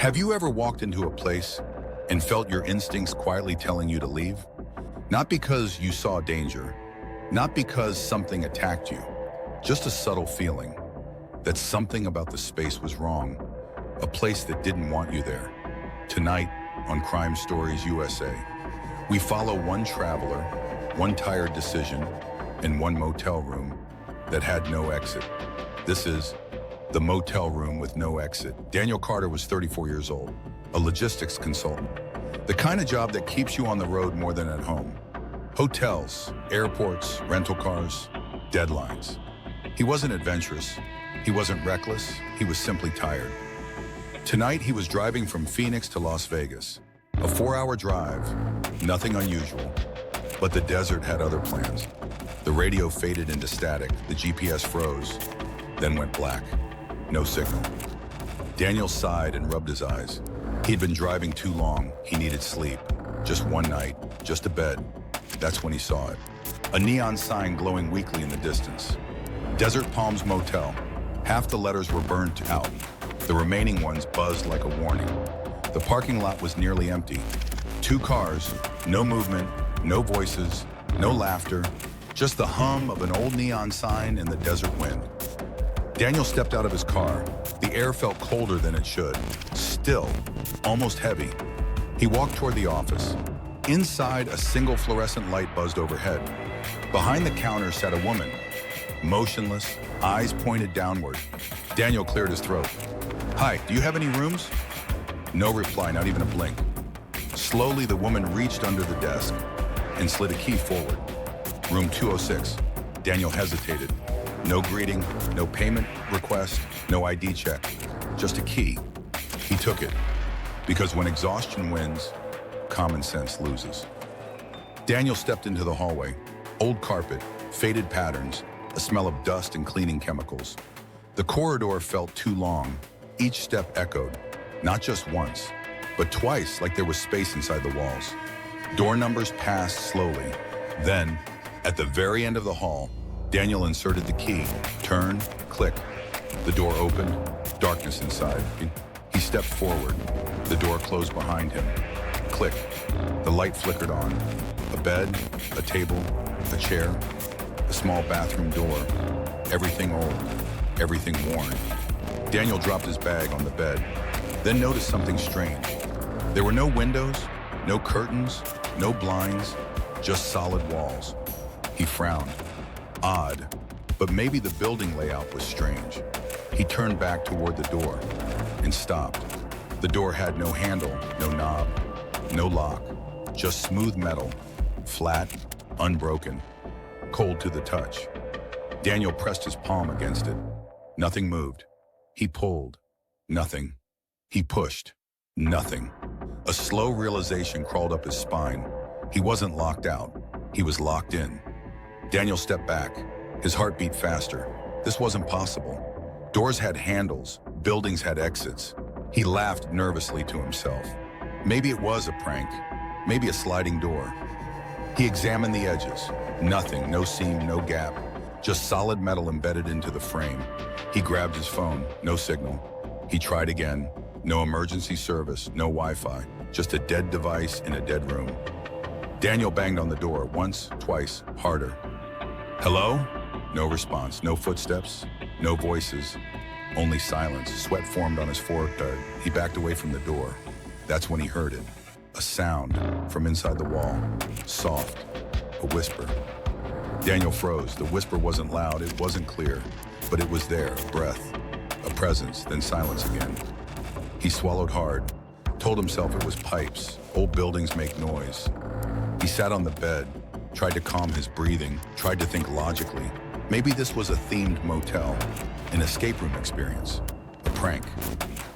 Have you ever walked into a place and felt your instincts quietly telling you to leave? Not because you saw danger, not because something attacked you, just a subtle feeling that something about the space was wrong, a place that didn't want you there. Tonight on Crime Stories USA, we follow one traveler, one tired decision, and one motel room that had no exit. This is the motel room with no exit. Daniel Carter was 34 years old, a logistics consultant. The kind of job that keeps you on the road more than at home. Hotels, airports, rental cars, deadlines. He wasn't adventurous, he wasn't reckless, he was simply tired. Tonight he was driving from Phoenix to Las Vegas. A 4-hour drive, nothing unusual, but the desert had other plans. The radio faded into static, the GPS froze, then went black. No signal. Daniel sighed and rubbed his eyes. He'd been driving too long. He needed sleep. Just one night, just a bed. That's when he saw it. A neon sign glowing weakly in the distance. Desert Palms Motel. Half the letters were burned out. The remaining ones buzzed like a warning. The parking lot was nearly empty. 2 cars, no movement, no voices, no laughter, just the hum of an old neon sign in the desert wind. Daniel stepped out of his car. The air felt colder than it should. Still, almost heavy. He walked toward the office. Inside, a single fluorescent light buzzed overhead. Behind the counter sat a woman, motionless, eyes pointed downward. Daniel cleared his throat. "Hi, do you have any rooms?" No reply, not even a blink. Slowly, the woman reached under the desk and slid a key forward. Room 206. Daniel hesitated. No greeting, no payment request, no ID check, just a key. He took it, because when exhaustion wins, common sense loses. Daniel stepped into the hallway. Old carpet, faded patterns, a smell of dust and cleaning chemicals. The corridor felt too long. Each step echoed, not just once, but twice, like there was space inside the walls. Door numbers passed slowly. Then, at the very end of the hall, Daniel inserted the key, turned, click. The door opened, darkness inside. He stepped forward. The door closed behind him. Click. The light flickered on. A bed, a table, a chair, a small bathroom door. Everything old, everything worn. Daniel dropped his bag on the bed, then noticed something strange. There were no windows, no curtains, no blinds, just solid walls. He frowned. Odd, but maybe the building layout was strange. He turned back toward the door and stopped. The door had no handle, no knob, no lock, just smooth metal, flat, unbroken, cold to the touch. Daniel pressed his palm against it. Nothing moved. He pulled. Nothing. He pushed. Nothing. A slow realization crawled up his spine. He wasn't locked out. He was locked in. Daniel stepped back. His heart beat faster. This wasn't possible. Doors had handles. Buildings had exits. He laughed nervously to himself. Maybe it was a prank. Maybe a sliding door. He examined the edges. Nothing, no seam, no gap. Just solid metal embedded into the frame. He grabbed his phone. No signal. He tried again. No emergency service, no Wi-Fi. Just a dead device in a dead room. Daniel banged on the door once, twice, harder. "Hello?" No response, no footsteps, no voices, only silence. Sweat formed on his forehead. He backed away from the door. That's when he heard it. A sound from inside the wall. Soft. A whisper. Daniel froze. The whisper wasn't loud, it wasn't clear, but it was there, a breath, a presence, then silence again. He swallowed hard, told himself it was pipes. Old buildings make noise. He sat on the bed, tried to calm his breathing, tried to think logically. Maybe this was a themed motel, an escape room experience, a prank.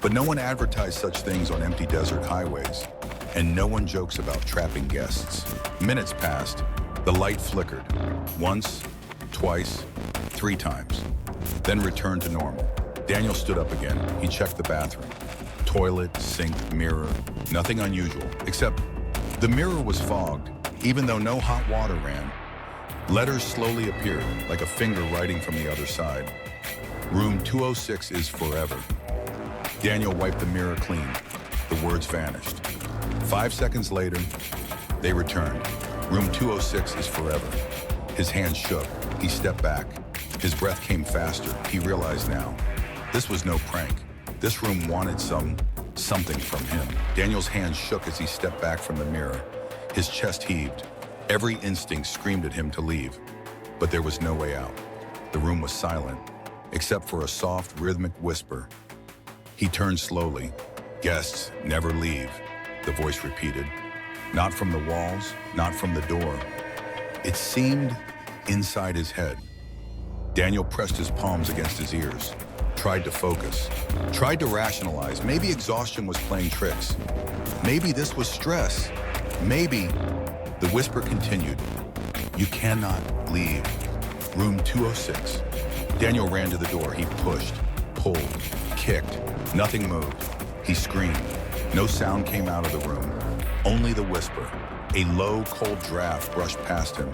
But no one advertised such things on empty desert highways, and no one jokes about trapping guests. Minutes passed. The light flickered. Once, twice, 3 times, then returned to normal. Daniel stood up again. He checked the bathroom. Toilet, sink, mirror, nothing unusual, except the mirror was fogged, even though no hot water ran. Letters slowly appeared, like a finger writing from the other side. Room 206 is forever. Daniel wiped the mirror clean. The words vanished. 5 seconds later, they returned. Room 206 is forever. His hands shook. He stepped back. His breath came faster. He realized now, this was no prank. This room wanted something from him. Daniel's hands shook as he stepped back from the mirror. His chest heaved. Every instinct screamed at him to leave, but there was no way out. The room was silent, except for a soft, rhythmic whisper. He turned slowly. "Guests never leave," the voice repeated. Not from the walls, not from the door. It seemed inside his head. Daniel pressed his palms against his ears, tried to focus, tried to rationalize. Maybe exhaustion was playing tricks. Maybe this was stress. Maybe. The whisper continued. "You cannot leave. Room 206. Daniel ran to the door. He pushed, pulled, kicked. Nothing moved. He screamed. No sound came out of the room. Only the whisper. A low, cold draft brushed past him,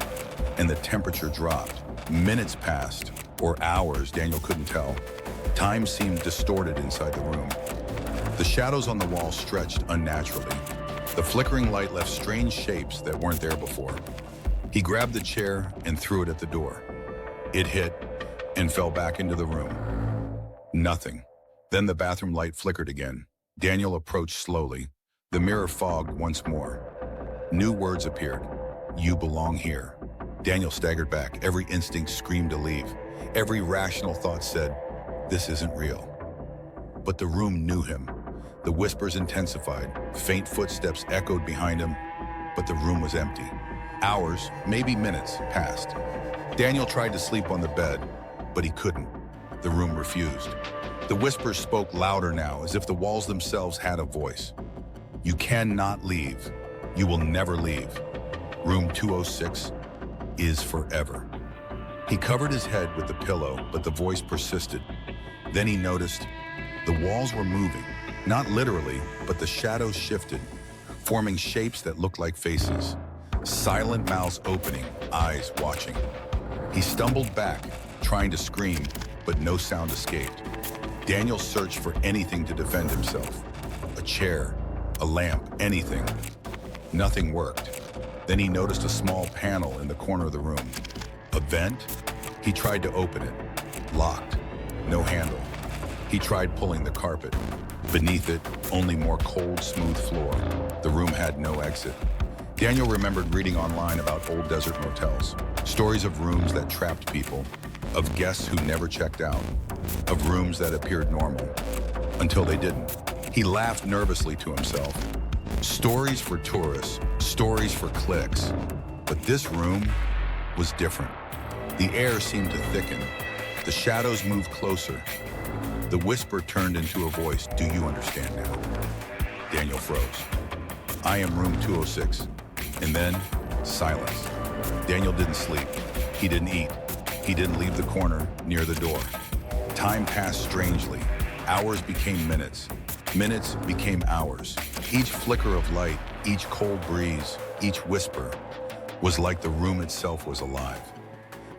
and the temperature dropped. Minutes passed, or hours, Daniel couldn't tell. Time seemed distorted inside the room. The shadows on the wall stretched unnaturally. The flickering light left strange shapes that weren't there before. He grabbed the chair and threw it at the door. It hit and fell back into the room. Nothing. Then the bathroom light flickered again. Daniel approached slowly. The mirror fogged once more. New words appeared. "You belong here." Daniel staggered back. Every instinct screamed to leave. Every rational thought said, "This isn't real." But the room knew him. The whispers intensified. Faint footsteps echoed behind him, but the room was empty. Hours, maybe minutes, passed. Daniel tried to sleep on the bed, but he couldn't. The room refused. The whispers spoke louder now, as if the walls themselves had a voice. "You cannot leave. You will never leave. Room 206 is forever." He covered his head with the pillow, but the voice persisted. Then he noticed the walls were moving, not literally, but the shadows shifted, forming shapes that looked like faces. Silent mouths opening, eyes watching. He stumbled back, trying to scream, but no sound escaped. Daniel searched for anything to defend himself. A chair, a lamp, anything. Nothing worked. Then he noticed a small panel in the corner of the room. A vent? He tried to open it. Locked. No handle. He tried pulling the carpet. Beneath it, only more cold, smooth floor. The room had no exit. Daniel remembered reading online about old desert motels. Stories of rooms that trapped people, of guests who never checked out, of rooms that appeared normal, until they didn't. He laughed nervously to himself. Stories for tourists, stories for clicks. But this room was different. The air seemed to thicken. The shadows moved closer. The whisper turned into a voice. "Do you understand now?" Daniel froze. "I am room 206. And then, silence. Daniel didn't sleep. He didn't eat. He didn't leave the corner near the door. Time passed strangely. Hours became minutes. Minutes became hours. Each flicker of light, each cold breeze, each whisper was like the room itself was alive.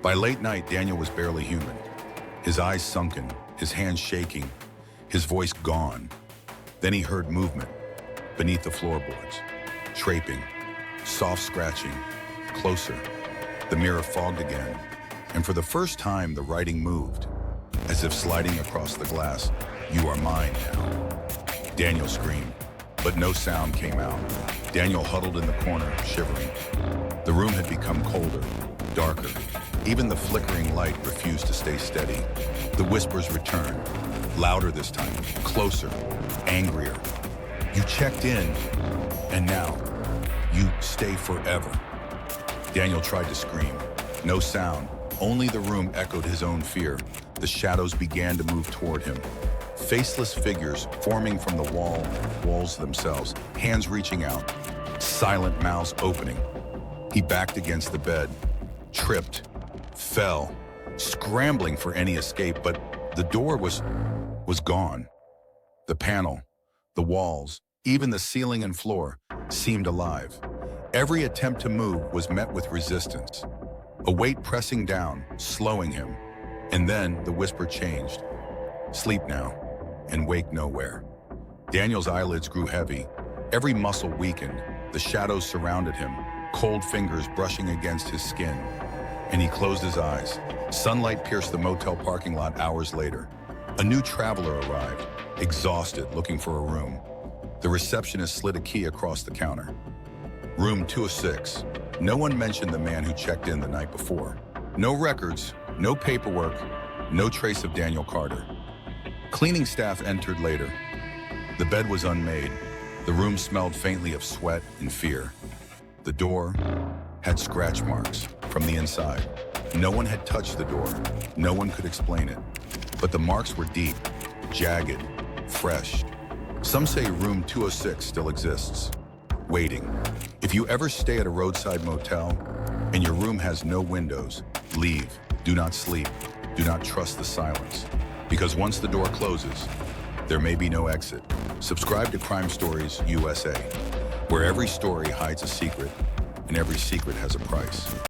By late night, Daniel was barely human. His eyes sunken, his hands shaking, his voice gone. Then he heard movement beneath the floorboards. Scraping, soft scratching, closer. The mirror fogged again, and for the first time the writing moved, as if sliding across the glass. "You are mine now." Daniel screamed, but no sound came out. Daniel huddled in the corner, shivering. The room had become colder, darker. Even the flickering light refused to stay steady. The whispers returned, louder this time, closer, angrier. "You checked in, and now you stay forever." Daniel tried to scream. No sound, only the room echoed his own fear. The shadows began to move toward him. Faceless figures forming from the walls themselves, hands reaching out, silent mouths opening. He backed against the bed, tripped, fell, scrambling for any escape, but the door was gone. The panel, the walls, even the ceiling and floor seemed alive. Every attempt to move was met with resistance. A weight pressing down, slowing him. And then the whisper changed. "Sleep now, and wake nowhere." Daniel's eyelids grew heavy. Every muscle weakened. The shadows surrounded him, cold fingers brushing against his skin. And he closed his eyes. Sunlight pierced the motel parking lot hours later. A new traveler arrived, exhausted, looking for a room. The receptionist slid a key across the counter. Room 206. No one mentioned the man who checked in the night before. No records, no paperwork, no trace of Daniel Carter. Cleaning staff entered later. The bed was unmade. The room smelled faintly of sweat and fear. The door had scratch marks from the inside. No one had touched the door. No one could explain it. But the marks were deep, jagged, fresh. Some say room 206 still exists, waiting. If you ever stay at a roadside motel and your room has no windows, leave. Do not sleep. Do not trust the silence. Because once the door closes, there may be no exit. Subscribe to Crime Stories USA, where every story hides a secret and every secret has a price.